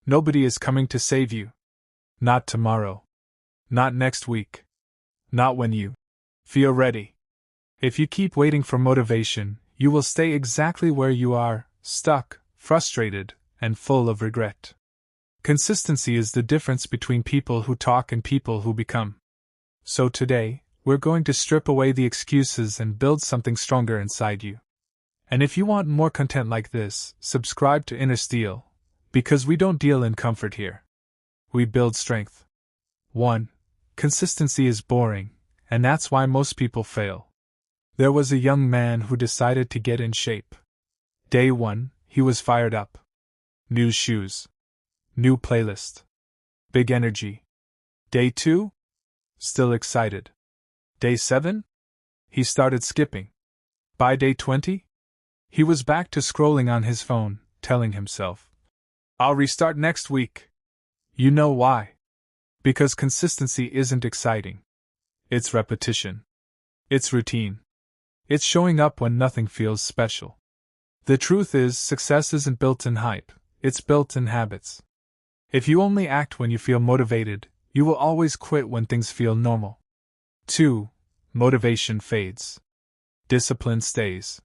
Nobody is coming to save you. Not tomorrow. Not next week. Not when you feel ready. If you keep waiting for motivation, you will stay exactly where you are, stuck, frustrated, and full of regret. Consistency is the difference between people who talk and people who become. So today, we're going to strip away the excuses and build something stronger inside you. And if you want more content like this, subscribe to Inner Steel, because we don't deal in comfort here. We build strength. 1. Consistency is boring, and that's why most people fail. There was a young man who decided to get in shape. Day 1, he was fired up. New shoes. New playlist. Big energy. Day 2? Still excited. Day 7? He started skipping. By day 20? He was back to scrolling on his phone, telling himself, "I'll restart next week." You know why? Because consistency isn't exciting. It's repetition. It's routine. It's showing up when nothing feels special. The truth is, success isn't built in hype, it's built in habits. If you only act when you feel motivated, you will always quit when things feel normal. 2. Motivation fades. Discipline stays.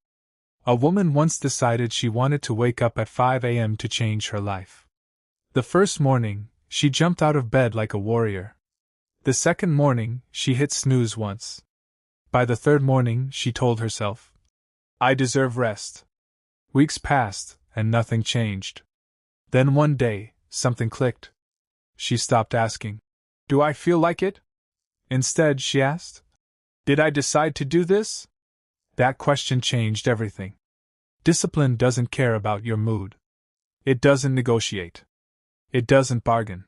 A woman once decided she wanted to wake up at 5 a.m. to change her life. The first morning, she jumped out of bed like a warrior. The second morning, she hit snooze once. By the third morning, she told herself, "I deserve rest." Weeks passed, and nothing changed. Then one day, something clicked. She stopped asking, "Do I feel like it?" Instead, she asked, "Did I decide to do this?" That question changed everything. Discipline doesn't care about your mood. It doesn't negotiate. It doesn't bargain.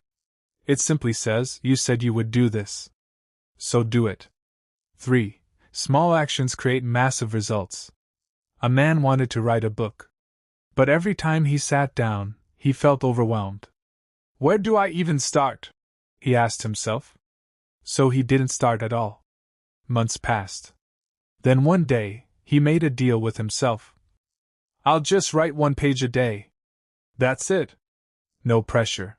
It simply says, "You said you would do this. So do it." 3. Small actions create massive results. A man wanted to write a book. But every time he sat down, he felt overwhelmed. "Where do I even start?" he asked himself. So he didn't start at all. Months passed. Then one day, he made a deal with himself. "I'll just write 1 page a day. That's it." No pressure.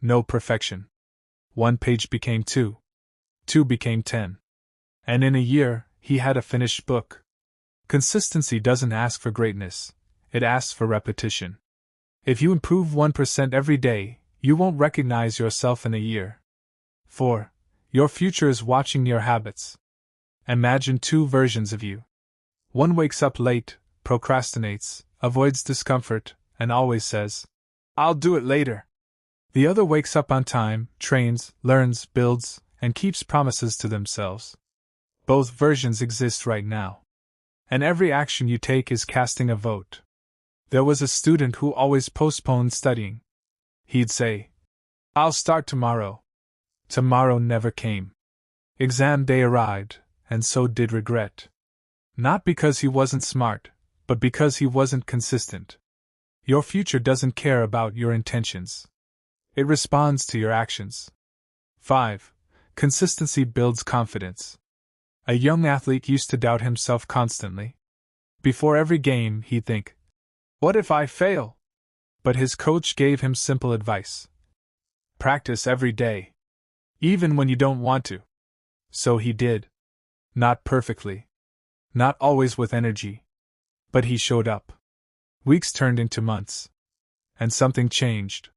No perfection. 1 page became 2. 2 became 10. And in a year, he had a finished book. Consistency doesn't ask for greatness, it asks for repetition. If you improve 1% every day, you won't recognize yourself in a year. 4. Your future is watching your habits. Imagine 2 versions of you. One wakes up late, procrastinates, avoids discomfort, and always says, "I'll do it later." The other wakes up on time, trains, learns, builds, and keeps promises to themselves. Both versions exist right now. And every action you take is casting a vote. There was a student who always postponed studying. He'd say, "I'll start tomorrow." Tomorrow never came. Exam day arrived, and so did regret. Not because he wasn't smart, but because he wasn't consistent. Your future doesn't care about your intentions. It responds to your actions. 5. Consistency builds confidence. A young athlete used to doubt himself constantly. Before every game, he'd think, "What if I fail?" But his coach gave him simple advice. Practice every day. Even when you don't want to. So he did. Not perfectly. Not always with energy. But he showed up. Weeks turned into months. And something changed.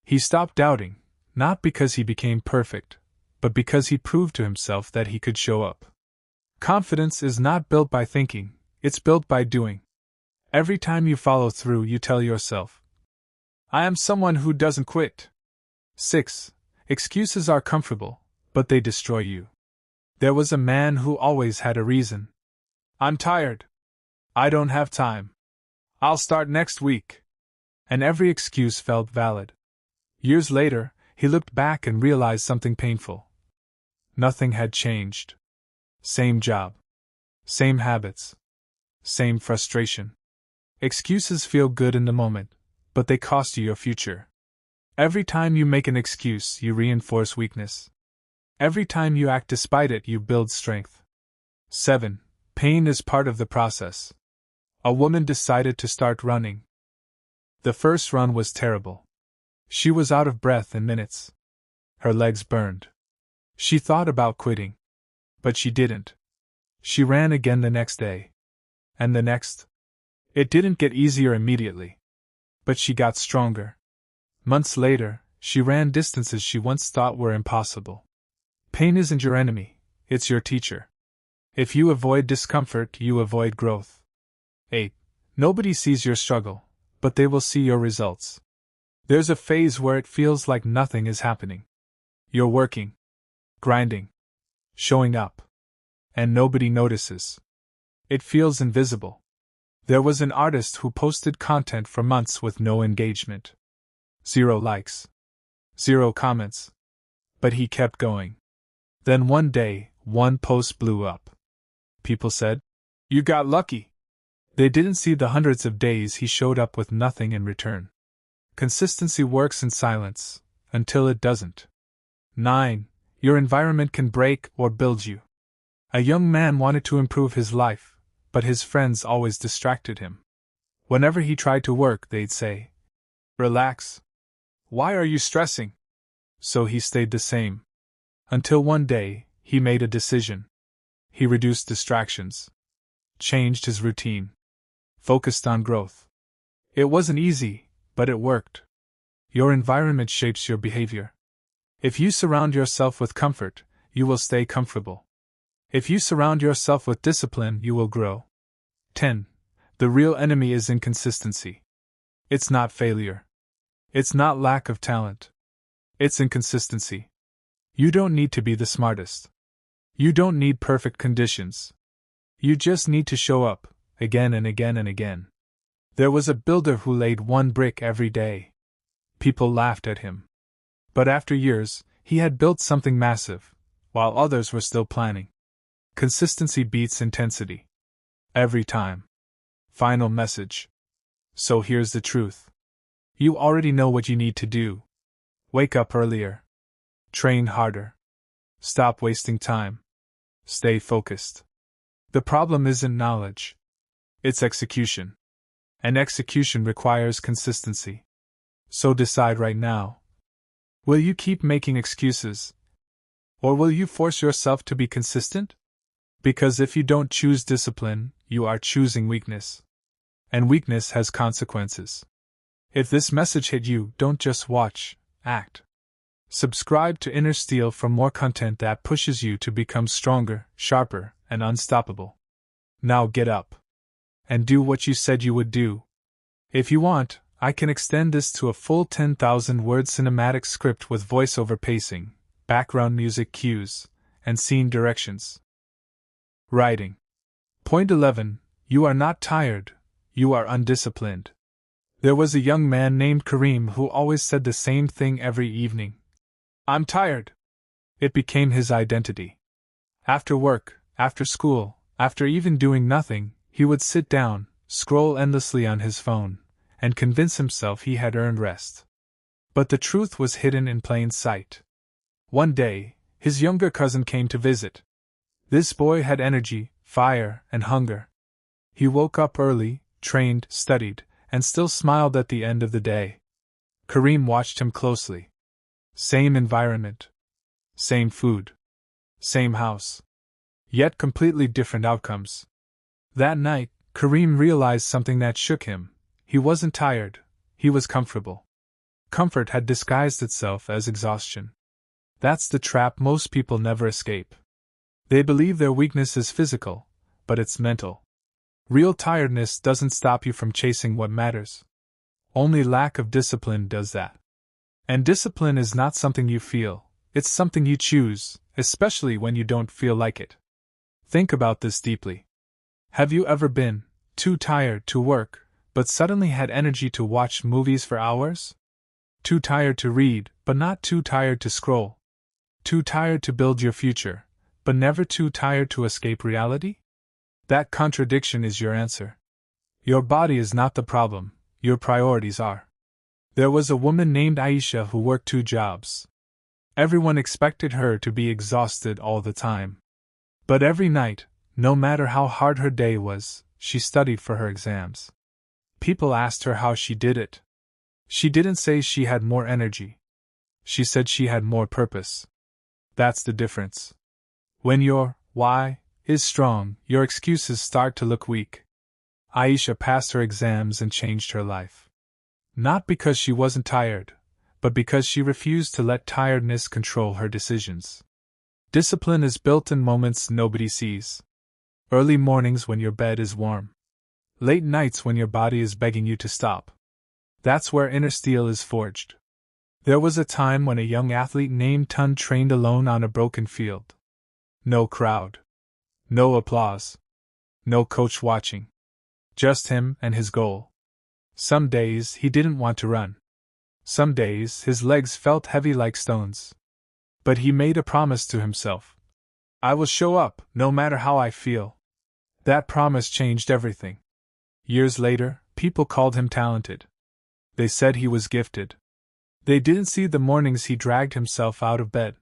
He stopped doubting, not because he became perfect, but because he proved to himself that he could show up. Confidence is not built by thinking, it's built by doing. Every time you follow through, you tell yourself, "I am someone who doesn't quit." 6. Excuses are comfortable, but they destroy you. There was a man who always had a reason. "I'm tired. I don't have time. I'll start next week." And every excuse felt valid. Years later, he looked back and realized something painful. Nothing had changed. Same job. Same habits. Same frustration. Excuses feel good in the moment, but they cost you your future. Every time you make an excuse, you reinforce weakness. Every time you act despite it, you build strength. 7. Pain is part of the process. A woman decided to start running. The first run was terrible. She was out of breath in minutes. Her legs burned. She thought about quitting. But she didn't. She ran again the next day. And the next. It didn't get easier immediately. But she got stronger. Months later, she ran distances she once thought were impossible. Pain isn't your enemy, it's your teacher. If you avoid discomfort, you avoid growth. 8. Nobody sees your struggle, but they will see your results. There's a phase where it feels like nothing is happening. You're working, grinding, showing up, and nobody notices. It feels invisible. There was an artist who posted content for months with no engagement. 0 likes. 0 comments. But he kept going. Then one day, one post blew up. People said, "You got lucky." They didn't see the hundreds of days he showed up with nothing in return. Consistency works in silence, until it doesn't. 9. Your environment can break or build you. A young man wanted to improve his life, but his friends always distracted him. Whenever he tried to work, they'd say, "Relax. Why are you stressing?" So he stayed the same. Until one day, he made a decision. He reduced distractions, changed his routine, focused on growth. It wasn't easy, but it worked. Your environment shapes your behavior. If you surround yourself with comfort, you will stay comfortable. If you surround yourself with discipline, you will grow. 10. The real enemy is inconsistency. It's not failure. It's not lack of talent. It's inconsistency. You don't need to be the smartest. You don't need perfect conditions. You just need to show up, again and again and again. There was a builder who laid 1 brick every day. People laughed at him. But after years, he had built something massive, while others were still planning. Consistency beats intensity. Every time. Final message. So here's the truth. You already know what you need to do. Wake up earlier. Train harder. Stop wasting time. Stay focused. The problem isn't knowledge. It's execution. And execution requires consistency. So decide right now. Will you keep making excuses? Or will you force yourself to be consistent? Because if you don't choose discipline, you are choosing weakness. And weakness has consequences. If this message hit you, don't just watch, act. Subscribe to Inner Steel for more content that pushes you to become stronger, sharper, and unstoppable. Now get up. And do what you said you would do. If you want, I can extend this to a full 10,000-word cinematic script with voiceover pacing, background music cues, and scene directions. Writing. Point 11. You are not tired, you are undisciplined. There was a young man named Kareem who always said the same thing every evening. "I'm tired." It became his identity. After work, after school, after even doing nothing, he would sit down, scroll endlessly on his phone, and convince himself he had earned rest. But the truth was hidden in plain sight. One day, his younger cousin came to visit. This boy had energy, fire, and hunger. He woke up early, trained, studied, and still smiled at the end of the day. Kareem watched him closely. Same environment. Same food. Same house. Yet completely different outcomes. That night, Kareem realized something that shook him. He wasn't tired, he was comfortable. Comfort had disguised itself as exhaustion. That's the trap most people never escape. They believe their weakness is physical, but it's mental. Real tiredness doesn't stop you from chasing what matters. Only lack of discipline does that. And discipline is not something you feel, it's something you choose, especially when you don't feel like it. Think about this deeply. Have you ever been too tired to work, but suddenly had energy to watch movies for hours? Too tired to read, but not too tired to scroll? Too tired to build your future, but never too tired to escape reality? That contradiction is your answer. Your body is not the problem, your priorities are. There was a woman named Aisha who worked 2 jobs. Everyone expected her to be exhausted all the time. But every night, no matter how hard her day was, she studied for her exams. People asked her how she did it. She didn't say she had more energy. She said she had more purpose. That's the difference. When your why is strong, your excuses start to look weak. Aisha passed her exams and changed her life. Not because she wasn't tired, but because she refused to let tiredness control her decisions. Discipline is built in moments nobody sees. Early mornings when your bed is warm. Late nights when your body is begging you to stop. That's where inner steel is forged. There was a time when a young athlete named Tun trained alone on a broken field. No crowd. No applause. No coach watching. Just him and his goal. Some days he didn't want to run. Some days his legs felt heavy like stones. But he made a promise to himself. I will show up, no matter how I feel. That promise changed everything. Years later, people called him talented. They said he was gifted. They didn't see the mornings he dragged himself out of bed.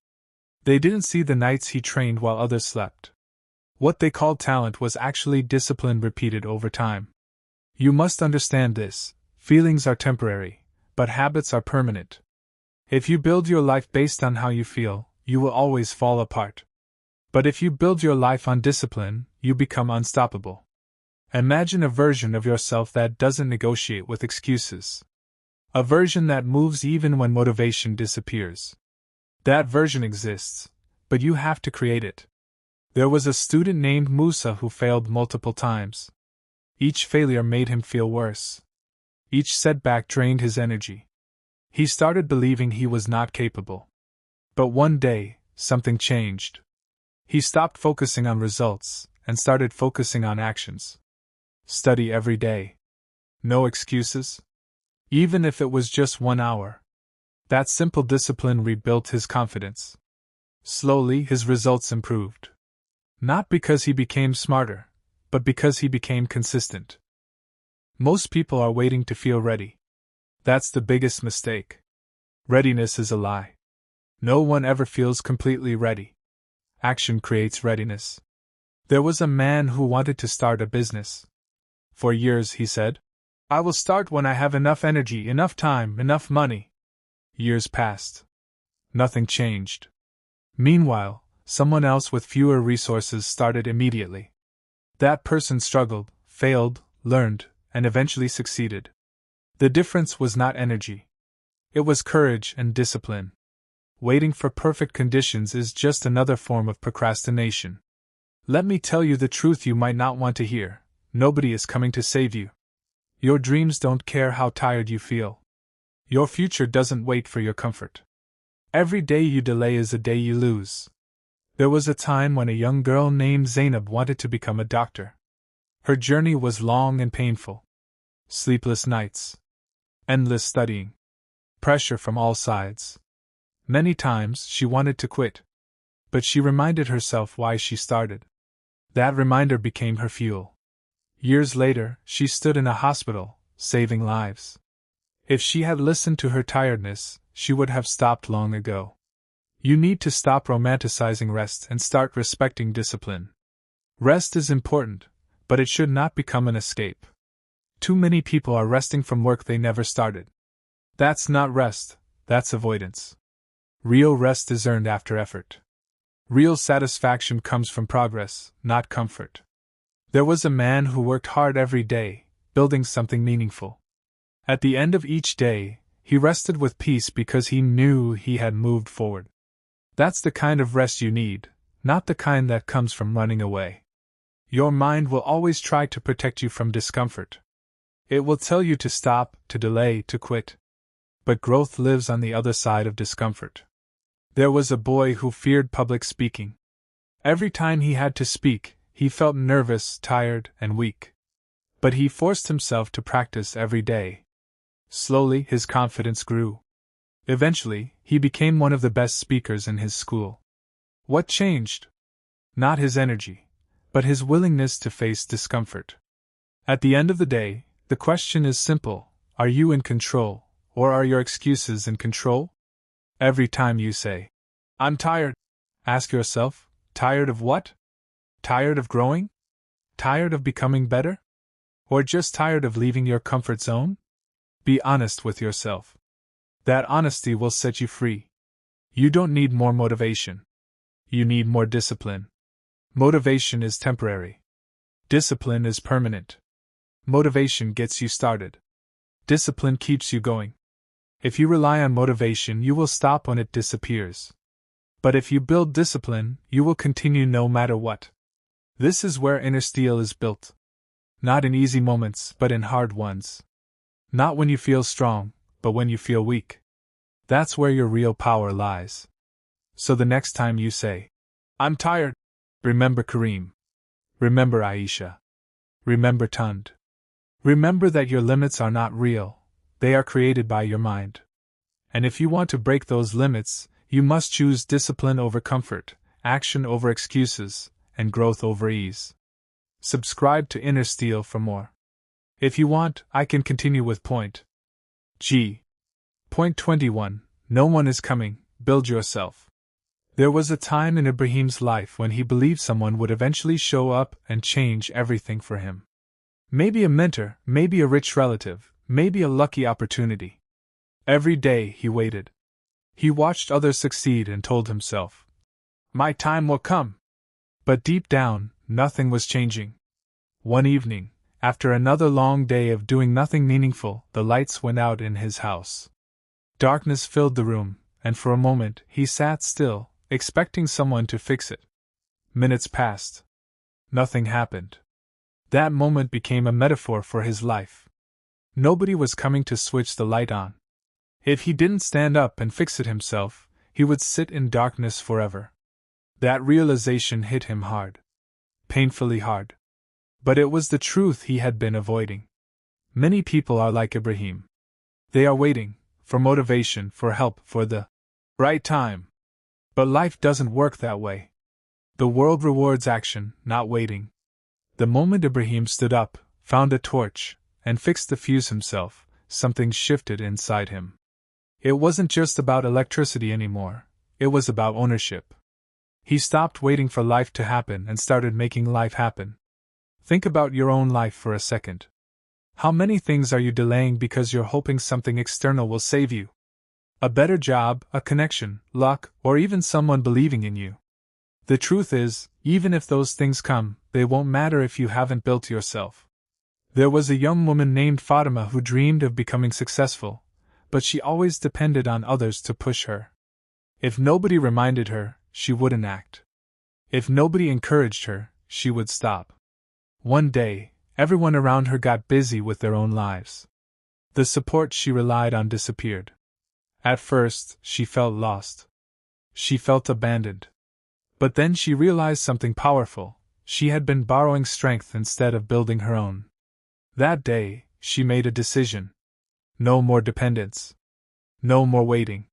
They didn't see the nights he trained while others slept. What they called talent was actually discipline repeated over time. You must understand this: feelings are temporary, but habits are permanent. If you build your life based on how you feel, you will always fall apart. But if you build your life on discipline, you become unstoppable. Imagine a version of yourself that doesn't negotiate with excuses. A version that moves even when motivation disappears. That version exists, but you have to create it. There was a student named Musa who failed multiple times. Each failure made him feel worse. Each setback drained his energy. He started believing he was not capable. But one day, something changed. He stopped focusing on results and started focusing on actions. Study every day. No excuses. Even if it was just 1 hour. That simple discipline rebuilt his confidence. Slowly, his results improved. Not because he became smarter, but because he became consistent. Most people are waiting to feel ready. That's the biggest mistake. Readiness is a lie. No one ever feels completely ready. Action creates readiness. There was a man who wanted to start a business. For years, he said, I will start when I have enough energy, enough time, enough money. Years passed. Nothing changed. Meanwhile, someone else with fewer resources started immediately. That person struggled, failed, learned, and eventually succeeded. The difference was not energy. It was courage and discipline. Waiting for perfect conditions is just another form of procrastination. Let me tell you the truth you might not want to hear: nobody is coming to save you. Your dreams don't care how tired you feel. Your future doesn't wait for your comfort. Every day you delay is a day you lose. There was a time when a young girl named Zainab wanted to become a doctor. Her journey was long and painful. Sleepless nights. Endless studying. Pressure from all sides. Many times she wanted to quit. But she reminded herself why she started. That reminder became her fuel. Years later, she stood in a hospital, saving lives. If she had listened to her tiredness, she would have stopped long ago. You need to stop romanticizing rest and start respecting discipline. Rest is important, but it should not become an escape. Too many people are resting from work they never started. That's not rest, that's avoidance. Real rest is earned after effort. Real satisfaction comes from progress, not comfort. There was a man who worked hard every day, building something meaningful. At the end of each day, he rested with peace because he knew he had moved forward. That's the kind of rest you need, not the kind that comes from running away. Your mind will always try to protect you from discomfort. It will tell you to stop, to delay, to quit. But growth lives on the other side of discomfort. There was a boy who feared public speaking. Every time he had to speak, he felt nervous, tired, and weak. But he forced himself to practice every day. Slowly, his confidence grew. Eventually, he became one of the best speakers in his school. What changed? Not his energy, but his willingness to face discomfort. At the end of the day, the question is simple: are you in control, or are your excuses in control? Every time you say, I'm tired, ask yourself, tired of what? Tired of growing? Tired of becoming better? Or just tired of leaving your comfort zone? Be honest with yourself. That honesty will set you free. You don't need more motivation. You need more discipline. Motivation is temporary. Discipline is permanent. Motivation gets you started. Discipline keeps you going. If you rely on motivation, you will stop when it disappears. But if you build discipline, you will continue no matter what. This is where inner steel is built. Not in easy moments, but in hard ones. Not when you feel strong, but when you feel weak. That's where your real power lies. So the next time you say, "I'm tired," remember Kareem. Remember Aisha. Remember Tund. Remember that your limits are not real, they are created by your mind. And if you want to break those limits, you must choose discipline over comfort, action over excuses, and growth over ease. Subscribe to Inner Steel for more. If you want, I can continue with point G. Point 21. No one is coming, build yourself. There was a time in Ibrahim's life when he believed someone would eventually show up and change everything for him. Maybe a mentor, maybe a rich relative, maybe a lucky opportunity. Every day he waited. He watched others succeed and told himself, "My time will come." But deep down, nothing was changing. One evening, after another long day of doing nothing meaningful, the lights went out in his house. Darkness filled the room, and for a moment he sat still, expecting someone to fix it. Minutes passed. Nothing happened. That moment became a metaphor for his life. Nobody was coming to switch the light on. If he didn't stand up and fix it himself, he would sit in darkness forever. That realization hit him hard. Painfully hard. But it was the truth he had been avoiding. Many people are like Ibrahim. They are waiting, for motivation, for help, for the right time. But life doesn't work that way. The world rewards action, not waiting. The moment Ibrahim stood up, found a torch, and fixed the fuse himself, something shifted inside him. It wasn't just about electricity anymore, it was about ownership. He stopped waiting for life to happen and started making life happen. Think about your own life for a second. How many things are you delaying because you're hoping something external will save you? A better job, a connection, luck, or even someone believing in you. The truth is, even if those things come, they won't matter if you haven't built yourself. There was a young woman named Fatima who dreamed of becoming successful, but she always depended on others to push her. If nobody reminded her, she wouldn't act. If nobody encouraged her, she would stop. One day, everyone around her got busy with their own lives. The support she relied on disappeared. At first, she felt lost. She felt abandoned. But then she realized something powerful. She had been borrowing strength instead of building her own. That day, she made a decision. No more dependence. No more waiting.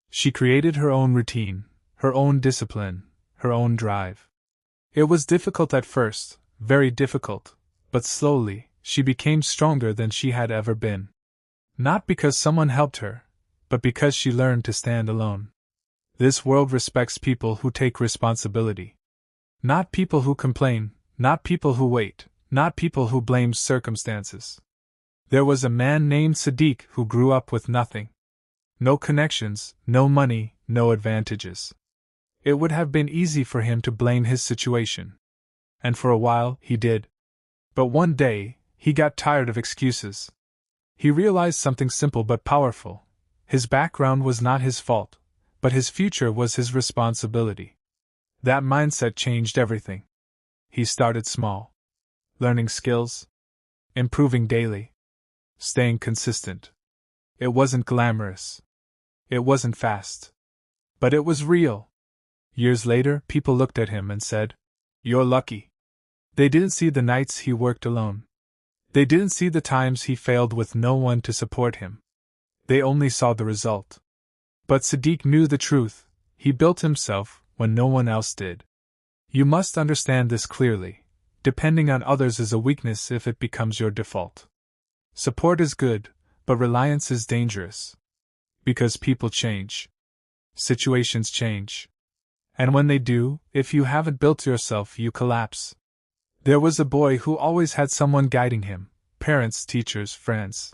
She created her own routine, her own discipline, her own drive. It was difficult at first, very difficult, but slowly, she became stronger than she had ever been. Not because someone helped her, but because she learned to stand alone. This world respects people who take responsibility. Not people who complain, not people who wait, not people who blame circumstances. There was a man named Sadiq who grew up with nothing. No connections, no money, no advantages. It would have been easy for him to blame his situation. And for a while, he did. But one day, he got tired of excuses. He realized something simple but powerful. His background was not his fault, but his future was his responsibility. That mindset changed everything. He started small. Learning skills. Improving daily. Staying consistent. It wasn't glamorous. It wasn't fast. But it was real. Years later, people looked at him and said, "You're lucky." They didn't see the nights he worked alone. They didn't see the times he failed with no one to support him. They only saw the result. But Sadiq knew the truth. He built himself when no one else did. You must understand this clearly. Depending on others is a weakness if it becomes your default. Support is good, but reliance is dangerous. Because people change. Situations change. And when they do, if you haven't built yourself, you collapse. There was a boy who always had someone guiding him: parents, teachers, friends.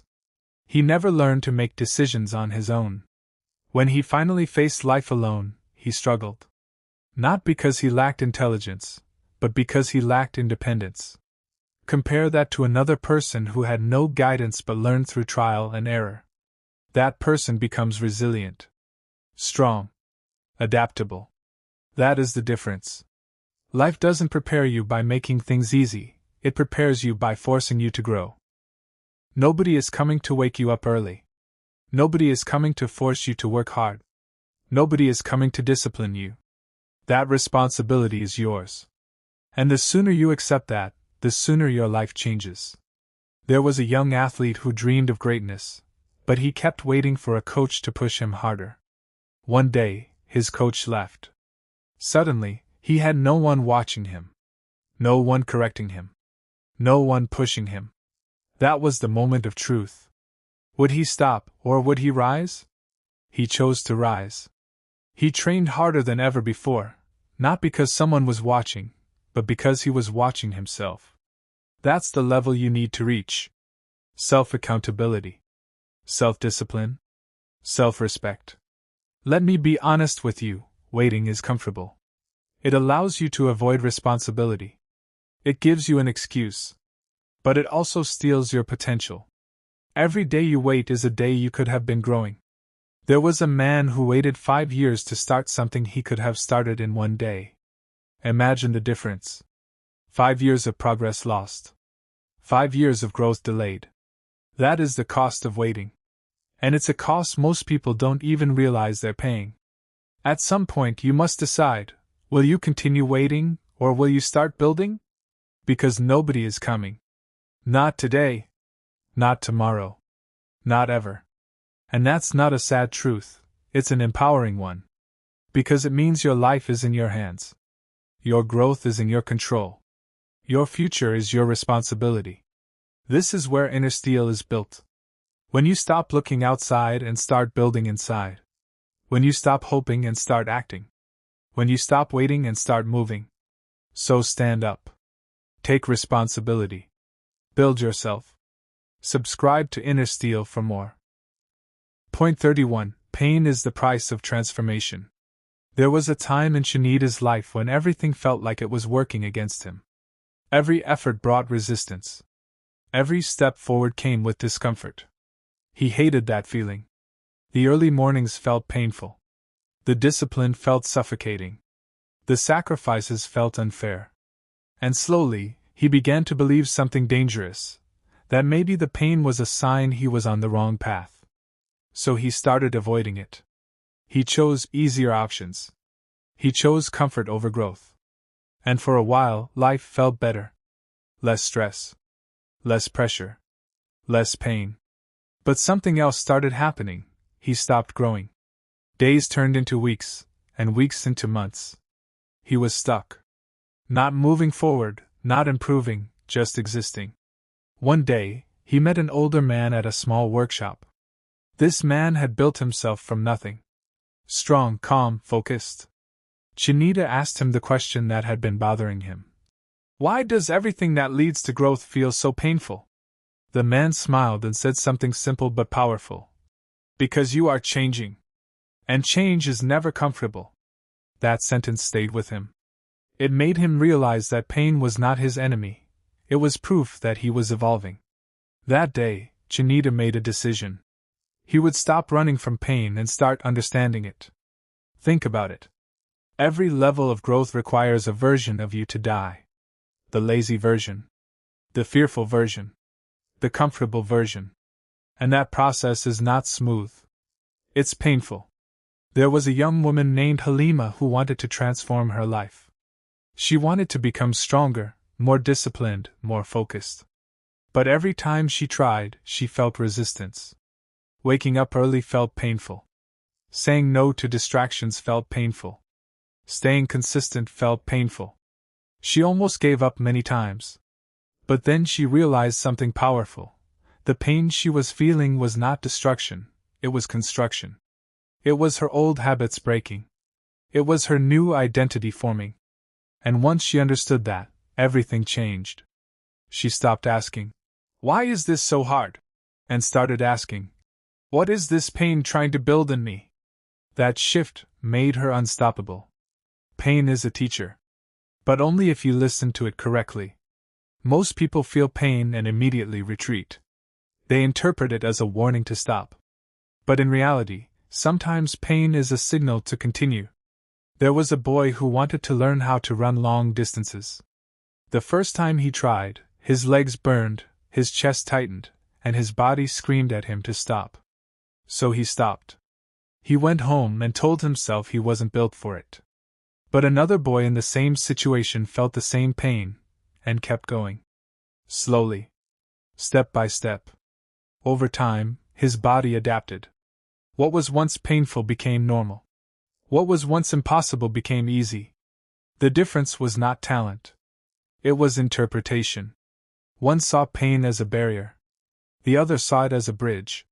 He never learned to make decisions on his own. When he finally faced life alone, he struggled. Not because he lacked intelligence, but because he lacked independence. Compare that to another person who had no guidance but learned through trial and error. That person becomes resilient, strong, adaptable. That is the difference. Life doesn't prepare you by making things easy, it prepares you by forcing you to grow. Nobody is coming to wake you up early. Nobody is coming to force you to work hard. Nobody is coming to discipline you. That responsibility is yours. And the sooner you accept that, the sooner your life changes. There was a young athlete who dreamed of greatness, but he kept waiting for a coach to push him harder. One day, his coach left. Suddenly, he had no one watching him. No one correcting him. No one pushing him. That was the moment of truth. Would he stop, or would he rise? He chose to rise. He trained harder than ever before, not because someone was watching, but because he was watching himself. That's the level you need to reach. Self-accountability. Self-discipline. Self-respect. Let me be honest with you, waiting is comfortable. It allows you to avoid responsibility. It gives you an excuse. But it also steals your potential. Every day you wait is a day you could have been growing. There was a man who waited 5 years to start something he could have started in one day. Imagine the difference. 5 years of progress lost. 5 years of growth delayed. That is the cost of waiting. And it's a cost most people don't even realize they're paying. At some point you must decide, will you continue waiting, or will you start building? Because nobody is coming. Not today. Not tomorrow. Not ever. And that's not a sad truth, it's an empowering one. Because it means your life is in your hands. Your growth is in your control. Your future is your responsibility. This is where inner steel is built. When you stop looking outside and start building inside. When you stop hoping and start acting. When you stop waiting and start moving. So stand up. Take responsibility. Build yourself. Subscribe to Inner Steel for more. Point 31. Pain is the price of transformation. There was a time in Shanita's life when everything felt like it was working against him. Every effort brought resistance. Every step forward came with discomfort. He hated that feeling. The early mornings felt painful. The discipline felt suffocating. The sacrifices felt unfair. And slowly, he began to believe something dangerous, that maybe the pain was a sign he was on the wrong path. So he started avoiding it. He chose easier options. He chose comfort over growth. And for a while, life felt better. Less stress. Less pressure. Less pain. But something else started happening. He stopped growing. Days turned into weeks, and weeks into months. He was stuck. Not moving forward, not improving, just existing. One day, he met an older man at a small workshop. This man had built himself from nothing. Strong, calm, focused. Shanita asked him the question that had been bothering him. Why does everything that leads to growth feel so painful? The man smiled and said something simple but powerful. Because you are changing. And change is never comfortable. That sentence stayed with him. It made him realize that pain was not his enemy. It was proof that he was evolving. That day, Shanita made a decision. He would stop running from pain and start understanding it. Think about it. Every level of growth requires a version of you to die. The lazy version. The fearful version. The comfortable version. And that process is not smooth. It's painful. There was a young woman named Halima who wanted to transform her life. She wanted to become stronger, more disciplined, more focused. But every time she tried, she felt resistance. Waking up early felt painful. Saying no to distractions felt painful. Staying consistent felt painful. She almost gave up many times. But then she realized something powerful. The pain she was feeling was not destruction, it was construction. It was her old habits breaking. It was her new identity forming. And once she understood that, everything changed. She stopped asking, "Why is this so hard?" and started asking, "What is this pain trying to build in me?" That shift made her unstoppable. Pain is a teacher. But only if you listen to it correctly. Most people feel pain and immediately retreat. They interpret it as a warning to stop. But in reality, sometimes pain is a signal to continue. There was a boy who wanted to learn how to run long distances. The first time he tried, his legs burned, his chest tightened, and his body screamed at him to stop. So he stopped. He went home and told himself he wasn't built for it. But another boy in the same situation felt the same pain, and kept going. Slowly. Step by step. Over time, his body adapted. What was once painful became normal. What was once impossible became easy. The difference was not talent. It was interpretation. One saw pain as a barrier. The other saw it as a bridge.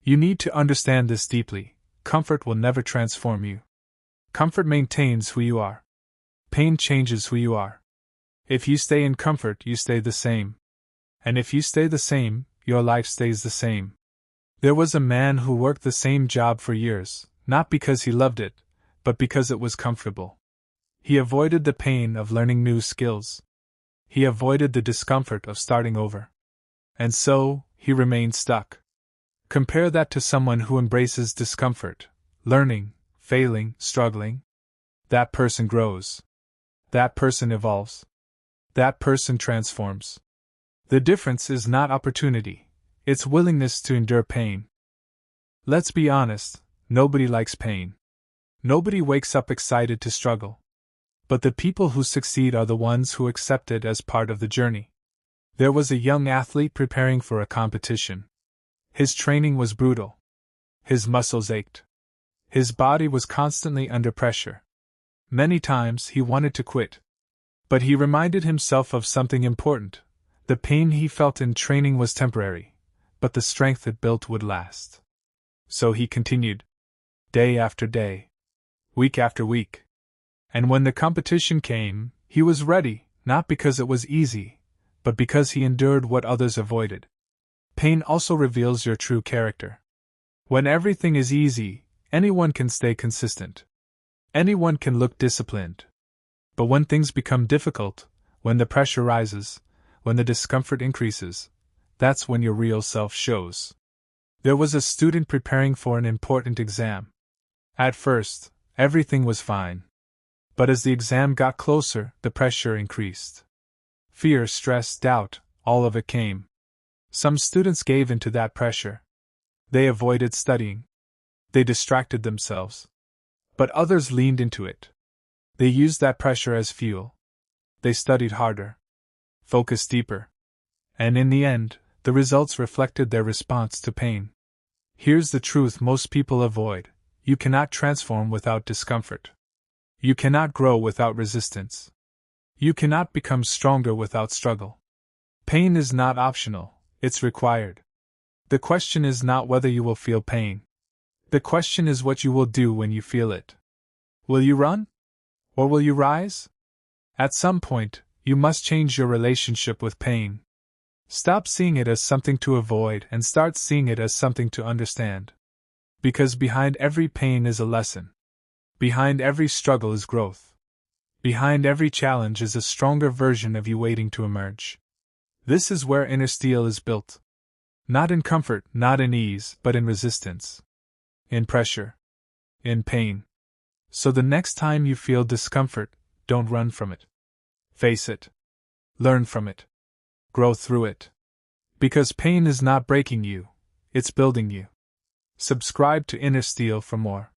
You need to understand this deeply. Comfort will never transform you. Comfort maintains who you are. Pain changes who you are. If you stay in comfort, you stay the same. And if you stay the same, your life stays the same. There was a man who worked the same job for years, not because he loved it, but because it was comfortable. He avoided the pain of learning new skills. He avoided the discomfort of starting over. And so, he remained stuck. Compare that to someone who embraces discomfort, learning, failing, struggling. That person grows. That person evolves. That person transforms. The difference is not opportunity, it's willingness to endure pain. Let's be honest, nobody likes pain. Nobody wakes up excited to struggle. But the people who succeed are the ones who accept it as part of the journey. There was a young athlete preparing for a competition. His training was brutal. His muscles ached. His body was constantly under pressure. Many times he wanted to quit. But he reminded himself of something important. The pain he felt in training was temporary, but the strength it built would last. So he continued. Day after day. Week after week. And when the competition came, he was ready, not because it was easy, but because he endured what others avoided. Pain also reveals your true character. When everything is easy, anyone can stay consistent. Anyone can look disciplined. But when things become difficult, when the pressure rises, when the discomfort increases, that's when your real self shows. There was a student preparing for an important exam. At first, everything was fine. But as the exam got closer, the pressure increased. Fear, stress, doubt, all of it came. Some students gave in to that pressure. They avoided studying. They distracted themselves. But others leaned into it. They used that pressure as fuel. They studied harder. Focused deeper. And in the end, the results reflected their response to pain. Here's the truth most people avoid. You cannot transform without discomfort. You cannot grow without resistance. You cannot become stronger without struggle. Pain is not optional, it's required. The question is not whether you will feel pain. The question is what you will do when you feel it. Will you run? Or will you rise? At some point, you must change your relationship with pain. Stop seeing it as something to avoid and start seeing it as something to understand. Because behind every pain is a lesson. Behind every struggle is growth. Behind every challenge is a stronger version of you waiting to emerge. This is where inner steel is built. Not in comfort, not in ease, but in resistance. In pressure. In pain. So the next time you feel discomfort, don't run from it. Face it. Learn from it. Grow through it. Because pain is not breaking you, it's building you. Subscribe to Inner Steel for more.